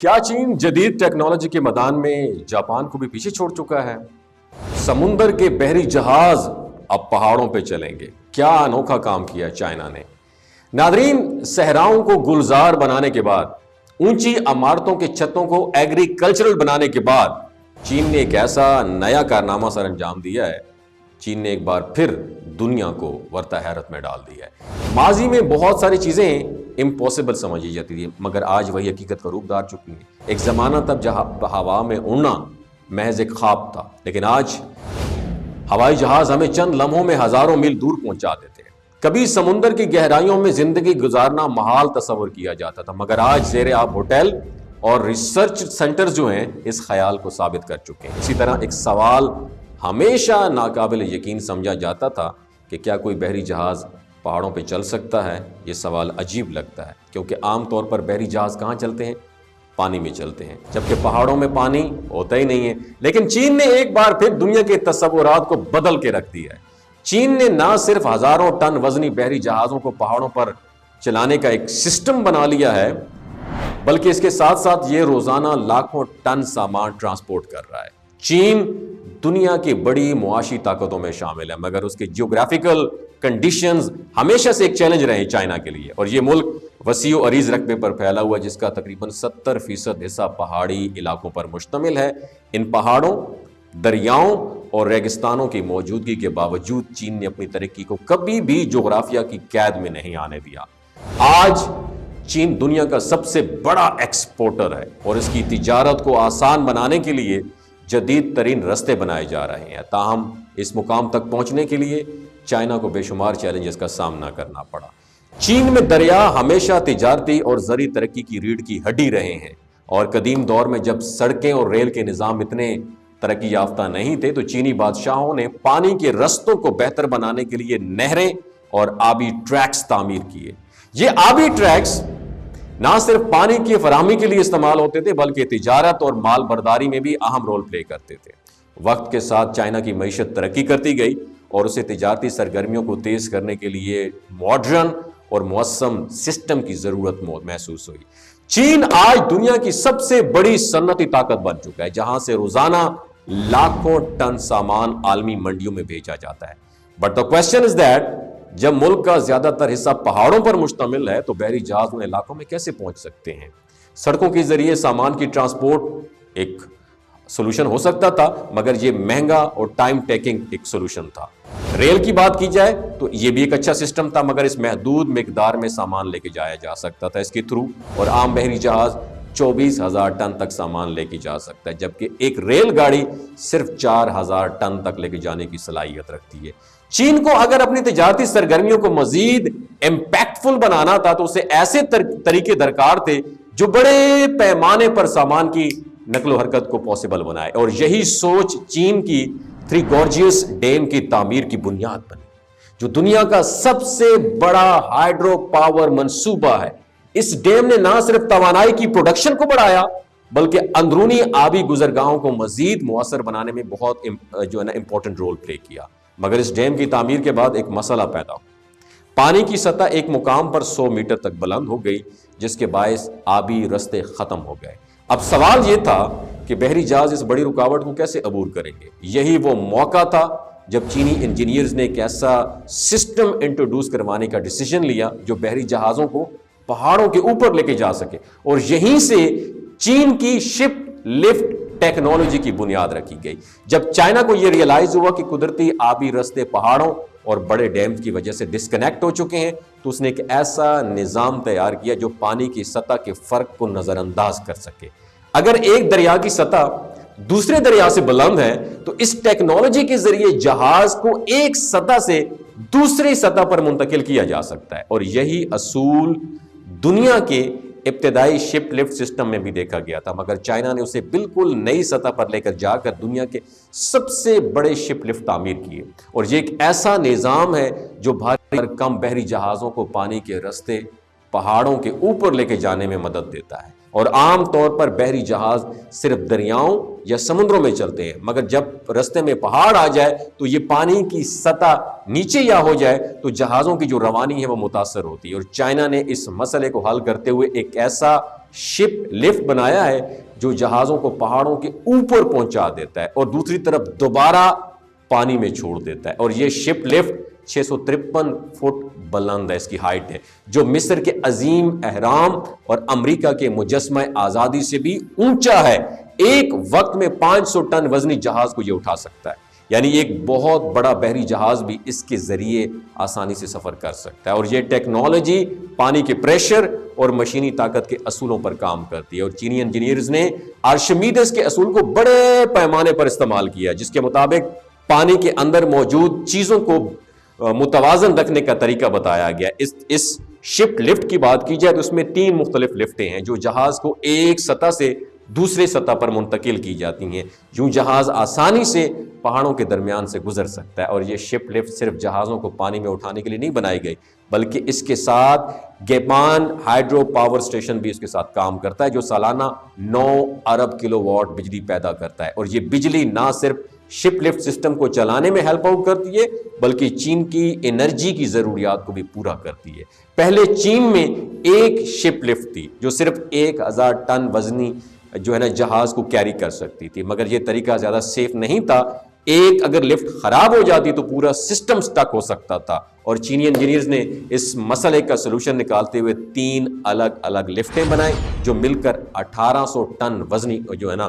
کیا چین جدید ٹیکنالوجی کے میدان میں جاپان کو بھی پیچھے چھوڑ چکا ہے؟ سمندر کے بحری جہاز اب پہاڑوں پہ چلیں گے، کیا انوکھا کام کیا چائنا نے۔ ناظرین، صحراؤں کو گلزار بنانے کے بعد، اونچی عمارتوں کے چھتوں کو ایگریکلچرل بنانے کے بعد چین نے ایک ایسا نیا کارنامہ سر انجام دیا ہے۔ چین نے ایک بار پھر دنیا کو ورطہ حیرت میں ڈال دیا ہے۔ ماضی میں بہت ساری چیزیں امپاسبل سمجھی جاتی تھی، مگر آج وہی حقیقت کا روپ دھار چکی ہیں۔ ایک زمانہ تب جہاں ہوا میں اڑنا محض ایک خواب تھا، لیکن آج ہوائی جہاز ہمیں چند لمحوں میں ہزاروں میل دور پہنچا دیتے ہیں۔ کبھی سمندر کی گہرائیوں میں زندگی گزارنا محال تصور کیا جاتا تھا، مگر آج زیر آب ہوٹل اور ریسرچ سینٹر جو ہیں اس خیال کو ثابت کر چکے ہیں۔ اسی طرح ایک سوال ہمیشہ ناقابل یقین سمجھا جاتا تھا کہ کیا کوئی بحری جہاز پہاڑوں پہ چل سکتا ہے۔ یہ سوال عجیب لگتا ہے، کیونکہ عام طور پر بحری جہاز کہاں چلتے ہیں؟ پانی میں چلتے ہیں، جبکہ پہاڑوں میں پانی ہوتا ہی نہیں ہے۔ لیکن چین نے ایک بار پھر دنیا کے تصورات کو بدل کے رکھ دیا ہے۔ چین نے نہ صرف ہزاروں ٹن وزنی بحری جہازوں کو پہاڑوں پر چلانے کا ایک سسٹم بنا لیا ہے، بلکہ اس کے ساتھ ساتھ یہ روزانہ لاکھوں ٹن سامان ٹرانسپورٹ کر رہا ہے۔ چین دنیا کی بڑی معاشی طاقتوں میں شامل ہے، مگر اس کے جیوگرافیکل کنڈیشنز ہمیشہ سے ایک چیلنج رہے ہیں چائنا کے لیے۔ اور یہ ملک وسیع و عریض رقبے پر پھیلا ہوا ہے، جس کا تقریباً 70% حصہ پہاڑی علاقوں پر مشتمل ہے۔ ان پہاڑوں، دریاؤں اور ریگستانوں کی موجودگی کے باوجود چین نے اپنی ترقی کو کبھی بھی جغرافیہ کی قید میں نہیں آنے دیا۔ آج چین دنیا کا سب سے بڑا ایکسپورٹر ہے، اور اس کی تجارت کو آسان بنانے کے لیے جدید ترین رستے بنائے جا رہے ہیں۔ تاہم اس مقام تک پہنچنے کے لیے چائنا کو بے شمار چیلنجز کا سامنا کرنا پڑا۔ چین میں دریا ہمیشہ تجارتی اور زرعی ترقی کی ریڑھ کی ہڈی رہے ہیں، اور قدیم دور میں جب سڑکیں اور ریل کے نظام اتنے ترقی یافتہ نہیں تھے تو چینی بادشاہوں نے پانی کے رستوں کو بہتر بنانے کے لیے نہریں اور آبی ٹریکس تعمیر کیے۔ یہ آبی ٹریکس نہ صرف پانی کی فراہمی کے لیے استعمال ہوتے تھے، بلکہ تجارت اور مال برداری میں بھی اہم رول پلے کرتے تھے۔ وقت کے ساتھ چائنا کی معیشت ترقی کرتی گئی، اور اسے تجارتی سرگرمیوں کو تیز کرنے کے لیے ماڈرن اور موسم سسٹم کی ضرورت محسوس ہوئی۔ چین آج دنیا کی سب سے بڑی صنعتی طاقت بن چکا ہے، جہاں سے روزانہ لاکھوں ٹن سامان عالمی منڈیوں میں بھیجا جاتا ہے۔ But the question is that جب ملک کا زیادہ تر حصہ پہاڑوں پر مشتمل ہے تو بحری جہاز ان علاقوں میں کیسے پہنچ سکتے ہیں؟ سڑکوں کے ذریعے سامان کی ٹرانسپورٹ ایک سولوشن ہو سکتا تھا، مگر یہ مہنگا اور ٹائم ٹیکنگ ایک سولوشن تھا۔ ریل کی بات کی جائے تو یہ بھی ایک اچھا سسٹم تھا، مگر اس محدود مقدار میں سامان لے کے جایا جا سکتا تھا اس کے تھرو، اور عام بحری جہاز 24,000 ٹن تک سامان لے کے جا سکتا ہے، جبکہ ایک ریل گاڑی صرف 4,000 ٹن تک لے کے جانے کی صلاحیت رکھتی ہے۔ چین کو اگر اپنی تجارتی سرگرمیوں کو مزید امپیکٹفل بنانا تھا تو اسے ایسے طریقے درکار تھے جو بڑے پیمانے پر سامان کی نقل و حرکت کو پاسبل بنائے، اور یہی سوچ چین کی تھری گورجیس ڈیم کی تعمیر کی بنیاد بنی، جو دنیا کا سب سے بڑا ہائیڈرو پاور منصوبہ ہے۔ اس ڈیم نے نہ صرف توانائی کی پروڈکشن کو بڑھایا، بلکہ اندرونی آبی گزرگاہوں کو مزید مؤثر بنانے میں بہت امپورٹنٹ رول پلے کیا۔ مگر اس ڈیم کی تعمیر کے بعد ایک مسئلہ پیدا ہوا۔ پانی کی سطح ایک مقام پر 100 میٹر تک بلند ہو گئی، جس کے باعث آبی رستے ختم ہو گئے۔ اب سوال یہ تھا کہ بحری جہاز اس بڑی رکاوٹ کو کیسے عبور کریں گے؟ یہی وہ موقع تھا جب چینی انجینئرز نے ایک ایسا سسٹم انٹروڈیوس کروانے کا ڈیسیژن لیا جو بحری جہازوں کو پہاڑوں کے اوپر لے کے جا سکے، اور یہیں سے چین کی شپ لفٹ ٹیکنالوجی کی بنیاد رکھی گئی۔ جب چائنا کو یہ ریئلائز ہوا کہ قدرتی آبی رستے پہاڑوں اور بڑے ڈیمز کی وجہ سے ڈسکنیکٹ ہو چکے ہیں، تو اس نے ایک ایسا نظام تیار کیا جو پانی کی سطح کے فرق کو نظر انداز کر سکے۔ اگر ایک دریا کی سطح دوسرے دریا سے بلند ہے تو اس ٹیکنالوجی کے ذریعے جہاز کو ایک سطح سے دوسری سطح پر منتقل کیا جا سکتا ہے، اور یہی اصول دنیا کے ابتدائی شپ لفٹ سسٹم میں بھی دیکھا گیا تھا، مگر چائنا نے اسے بالکل نئی سطح پر لے کر جا کر دنیا کے سب سے بڑے شپ لفٹ تعمیر کیے۔ اور یہ ایک ایسا نظام ہے جو بھاری اور کم بحری جہازوں کو پانی کے رستے پہاڑوں کے اوپر لے کے جانے میں مدد دیتا ہے۔ اور عام طور پر بحری جہاز صرف دریاؤں یا سمندروں میں چلتے ہیں، مگر جب رستے میں پہاڑ آ جائے تو یہ پانی کی سطح نیچے یا ہو جائے تو جہازوں کی جو روانی ہے وہ متاثر ہوتی ہے۔ اور چائنا نے اس مسئلے کو حل کرتے ہوئے ایک ایسا شپ لفٹ بنایا ہے جو جہازوں کو پہاڑوں کے اوپر پہنچا دیتا ہے اور دوسری طرف دوبارہ پانی میں چھوڑ دیتا ہے. اور یہ شپ لفٹ 653 فٹ بلند ہے، اس کی ہائٹ ہے، جو مصر کے عظیم اہرام اور امریکہ کے مجسمہ آزادی سے بھی اونچا ہے. ایک وقت میں 500 ٹن وزنی جہاز کو یہ اٹھا سکتا ہے. یعنی ایک بہت بڑا بحری جہاز بھی اس کے ذریعے آسانی سے سفر کر سکتا ہے. اور یہ ٹیکنالوجی پانی کے پریشر اور مشینی طاقت کے اصولوں پر کام کرتی ہے. اور چینی انجینئرز نے آرشمیدس کے اصول کو بڑے پیمانے پر استعمال کیا، جس کے مطابق پانی کے اندر موجود چیزوں کو متوازن رکھنے کا طریقہ بتایا گیا. اس شپ لفٹ کی بات کی جائے تو اس میں 3 مختلف لفٹیں ہیں جو جہاز کو ایک سطح سے دوسرے سطح پر منتقل کی جاتی ہیں. یوں جہاز آسانی سے پہاڑوں کے درمیان سے گزر سکتا ہے. اور یہ شپ لفٹ صرف جہازوں کو پانی میں اٹھانے کے لیے نہیں بنائی گئی، بلکہ اس کے ساتھ گیپان ہائیڈرو پاور اسٹیشن بھی اس کے ساتھ کام کرتا ہے، جو سالانہ 9 ارب کلو واٹ بجلی پیدا کرتا ہے. اور یہ بجلی نہ صرف شپ لفٹ سسٹم کو چلانے میں ہیلپ آؤٹ کرتی ہے، بلکہ چین کی انرجی کی ضروریات کو بھی پورا کرتی ہے. پہلے چین میں ایک شپ لفٹ تھی جو صرف 1000 ٹن وزنی جو ہے نا جہاز کو کیری کر سکتی تھی، مگر یہ طریقہ زیادہ سیف نہیں تھا. ایک اگر لفٹ خراب ہو جاتی تو پورا سسٹم سٹک ہو سکتا تھا. اور چینی انجینئرز نے اس مسئلے کا سلوشن نکالتے ہوئے 3 الگ الگ لفٹیں بنائیں جو مل کر 1800 ٹن وزنی جو ہے نا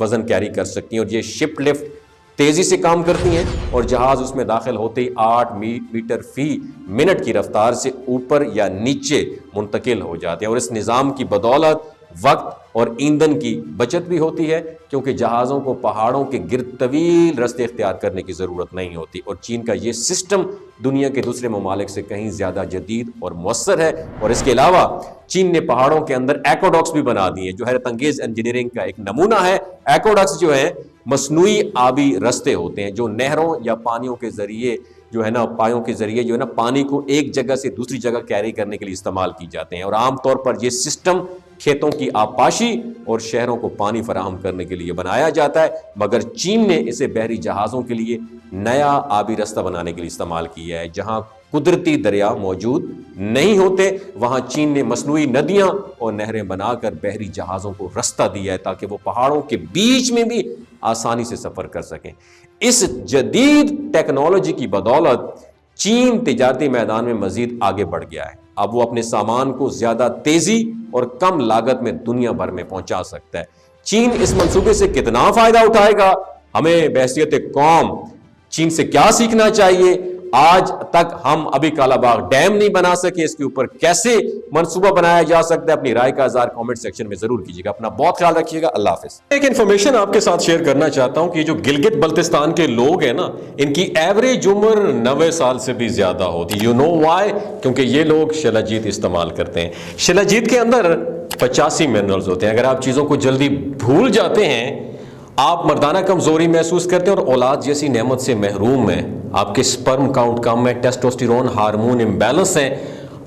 وزن کیری کر سکتی ہیں. اور یہ شپ لفٹ تیزی سے کام کرتی ہیں اور جہاز اس میں داخل ہوتے ہی 8 میٹر فی منٹ کی رفتار سے اوپر یا نیچے منتقل ہو جاتے ہیں. اور اس نظام کی بدولت وقت اور ایندھن کی بچت بھی ہوتی ہے، کیونکہ جہازوں کو پہاڑوں کے گرد طویل راستے اختیار کرنے کی ضرورت نہیں ہوتی. اور چین کا یہ سسٹم دنیا کے دوسرے ممالک سے کہیں زیادہ جدید اور مؤثر ہے. اور اس کے علاوہ چین نے پہاڑوں کے اندر ایکوڈکٹس بھی بنا دیے جو حیرت انگیز انجینئرنگ کا ایک نمونہ ہے. ایکوڈکٹس جو ہیں مصنوعی آبی رستے ہوتے ہیں جو نہروں یا پانیوں کے ذریعے جو ہے نا پایوں کے ذریعے جو ہے نا پانی کو ایک جگہ سے دوسری جگہ کیری کرنے کے لیے استعمال کی جاتے ہیں. اور عام طور پر یہ سسٹم کھیتوں کی آبپاشی اور شہروں کو پانی فراہم کرنے کے لیے بنایا جاتا ہے، مگر چین نے اسے بحری جہازوں کے لیے نیا آبی رستہ بنانے کے لیے استعمال کیا ہے. جہاں قدرتی دریا موجود نہیں ہوتے وہاں چین نے مصنوعی ندیاں اور نہریں بنا کر بحری جہازوں کو رستہ دیا ہے تاکہ وہ پہاڑوں کے بیچ میں بھی آسانی سے سفر کر سکیں. اس جدید ٹیکنالوجی کی بدولت چین تجارتی میدان میں مزید آگے بڑھ گیا ہے. اب وہ اپنے سامان کو زیادہ تیزی اور کم لاگت میں دنیا بھر میں پہنچا سکتا ہے. چین اس منصوبے سے کتنا فائدہ اٹھائے گا؟ ہمیں بحیثیت قوم چین سے کیا سیکھنا چاہیے؟ آج تک ہم ابھی کالا باغ ڈیم نہیں بنا سکے، اس کے اوپر کیسے منصوبہ بنایا جا سکتا ہے؟ اپنی رائے کا اظہار کامنٹ سیکشن میں ضرور کیجیے گا. اپنا بہت خیال رکھیے گا. اللہ حافظ. ایک انفارمیشن آپ کے ساتھ شیئر کرنا چاہتا ہوں کہ جو گلگت بلتستان کے لوگ ہیں نا، ان کی ایوریج عمر 90 سال سے بھی زیادہ ہوتی. You know why? کیونکہ یہ لوگ شلاجیت استعمال کرتے ہیں. شلاجیت کے اندر 85 منرلز ہوتے ہیں. اگر آپ چیزوں کو جلدی بھول جاتے ہیں، آپ مردانہ کمزوری محسوس کرتے ہیں اور اولاد جیسی نعمت سے محروم ہیں، آپ کے سپرم کاؤنٹ کم ہے، ٹیسٹوسٹیرون ہارمون امبیلنس ہیں،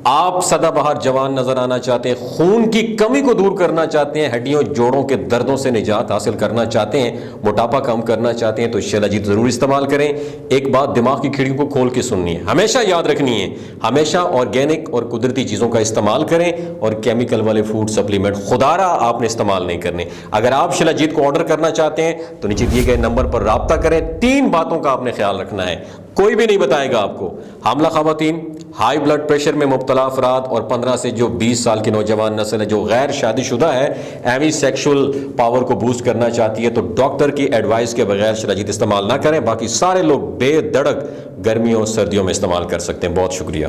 آپ سدا بہار جوان نظر آنا چاہتے ہیں، خون کی کمی کو دور کرنا چاہتے ہیں، ہڈیوں جوڑوں کے دردوں سے نجات حاصل کرنا چاہتے ہیں، موٹاپا کم کرنا چاہتے ہیں، تو شلاجیت ضرور استعمال کریں. ایک بات دماغ کی کھڑکیوں کو کھول کے سننی ہے، ہمیشہ یاد رکھنی ہے، ہمیشہ آرگینک اور قدرتی چیزوں کا استعمال کریں اور کیمیکل والے فوڈ سپلیمنٹ خدارا آپ نے استعمال نہیں کرنے. اگر آپ شلاجیت کو آرڈر کرنا چاہتے ہیں تو نیچے دیے گئے نمبر پر رابطہ کریں. 3 باتوں کا آپ نے خیال رکھنا ہے، کوئی بھی نہیں بتائے گا آپ کو. حاملہ خواتین، ہائی بلڈ پریشر میں مبتلا افراد اور 15 سے جو 20 سال کی نوجوان نسل ہے جو غیر شادی شدہ ہے، ایوی سیکشول پاور کو بوسٹ کرنا چاہتی ہے، تو ڈاکٹر کی ایڈوائس کے بغیر شلاجیت استعمال نہ کریں. باقی سارے لوگ بے دھڑک گرمیوں اور سردیوں میں استعمال کر سکتے ہیں. بہت شکریہ.